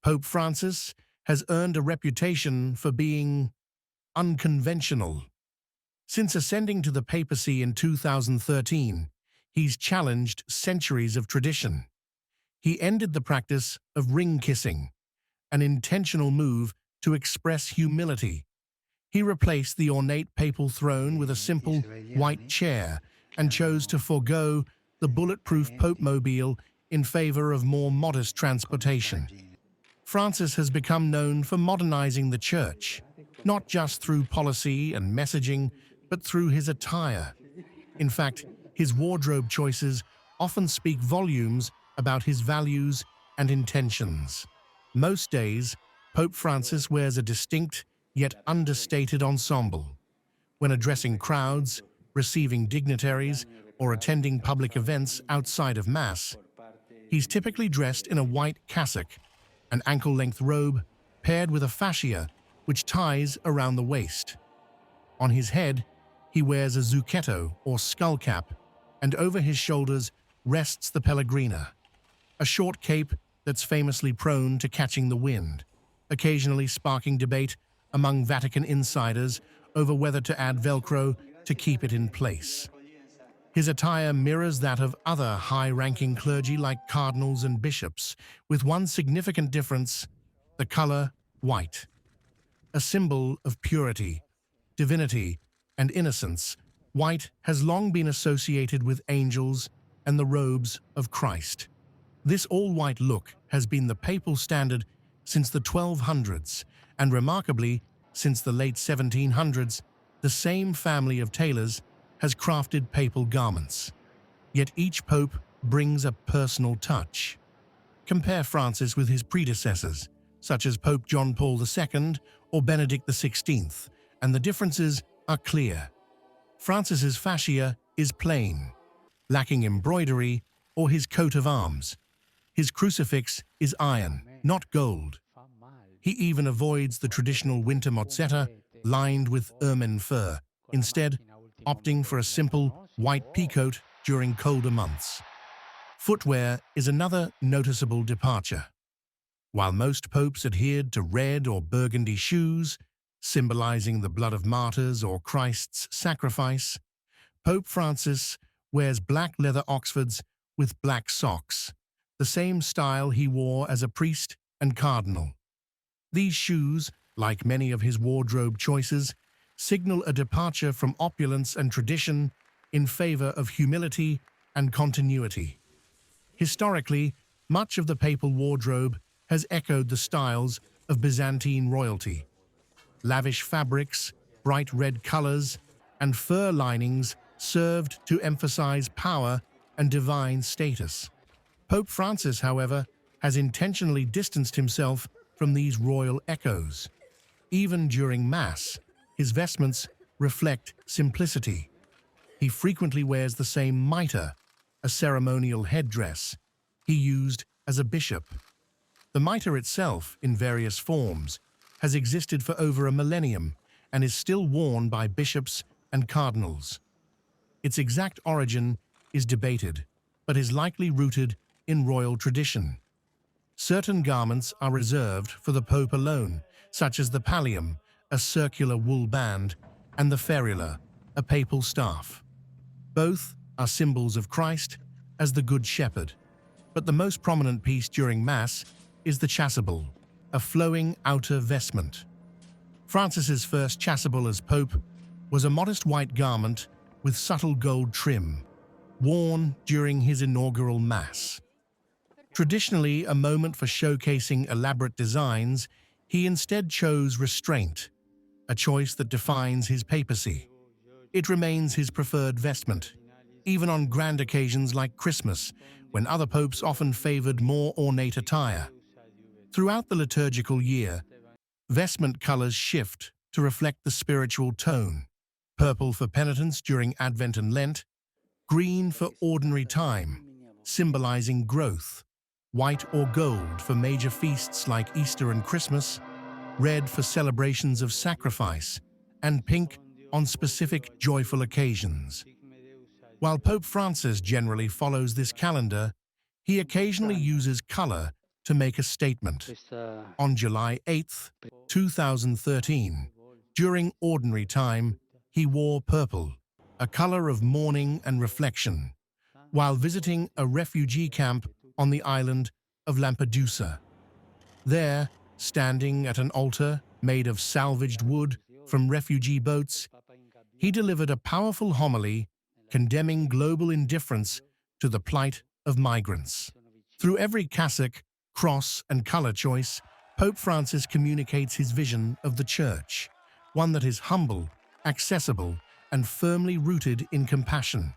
Pope Francis has earned a reputation for being unconventional. Since ascending to the papacy in 2013, he's challenged centuries of tradition. He ended the practice of ring kissing, an intentional move to express humility. He replaced the ornate papal throne with a simple white chair and chose to forego the bulletproof Pope-mobile in favor of more modest transportation. Francis has become known for modernizing the church, not just through policy and messaging, but through his attire. In fact, his wardrobe choices often speak volumes about his values and intentions. Most days, Pope Francis wears a distinct yet understated ensemble. When addressing crowds, receiving dignitaries, or attending public events outside of Mass, he's typically dressed in a white cassock, an ankle-length robe paired with a fascia which ties around the waist. On his head, he wears a zucchetto or skull cap, and over his shoulders rests the pellegrina, a short cape that's famously prone to catching the wind, occasionally sparking debate among Vatican insiders over whether to add Velcro to keep it in place. His attire mirrors that of other high-ranking clergy like cardinals and bishops, with one significant difference: the color white. A symbol of purity, divinity, and innocence, white has long been associated with angels and the robes of Christ. This all-white look has been the papal standard since the 1200s, and remarkably, since the late 1700s, the same family of tailors has crafted papal garments. Yet each pope brings a personal touch. Compare Francis with his predecessors, such as Pope John Paul II or Benedict XVI, and the differences are clear. Francis's fascia is plain, lacking embroidery or his coat of arms. His crucifix is iron, not gold. He even avoids the traditional winter mozzetta lined with ermine fur, instead opting for a simple white peacoat during colder months. Footwear is another noticeable departure. While most popes adhered to red or burgundy shoes, symbolizing the blood of martyrs or Christ's sacrifice, Pope Francis wears black leather Oxfords with black socks, the same style he wore as a priest and cardinal. These shoes, like many of his wardrobe choices, signal a departure from opulence and tradition in favor of humility and continuity. Historically, much of the papal wardrobe has echoed the styles of Byzantine royalty. Lavish fabrics, bright red colors, and fur linings served to emphasize power and divine status. Pope Francis, however, has intentionally distanced himself from these royal echoes. Even during Mass, his vestments reflect simplicity. He frequently wears the same mitre, a ceremonial headdress he used as a bishop. The mitre itself, in various forms, has existed for over a millennium and is still worn by bishops and cardinals. Its exact origin is debated, but is likely rooted in royal tradition. Certain garments are reserved for the Pope alone, such as the pallium, a circular wool band, and the ferula, a papal staff. Both are symbols of Christ as the Good Shepherd, but the most prominent piece during Mass is the chasuble, a flowing outer vestment. Francis's first chasuble as Pope was a modest white garment with subtle gold trim, worn during his inaugural Mass. Traditionally a moment for showcasing elaborate designs, he instead chose restraint, a choice that defines his papacy. It remains his preferred vestment, even on grand occasions like Christmas, when other popes often favored more ornate attire. Throughout the liturgical year, vestment colors shift to reflect the spiritual tone: purple for penitence during Advent and Lent, green for ordinary time, symbolizing growth, white or gold for major feasts like Easter and Christmas, red for celebrations of sacrifice, and pink on specific joyful occasions. While Pope Francis generally follows this calendar, he occasionally uses color to make a statement. On July 8, 2013, during ordinary time, he wore purple, a color of mourning and reflection, while visiting a refugee camp on the island of Lampedusa. There, standing at an altar made of salvaged wood from refugee boats, he delivered a powerful homily condemning global indifference to the plight of migrants. Through every cassock, cross, and color choice, Pope Francis communicates his vision of the Church, one that is humble, accessible, and firmly rooted in compassion.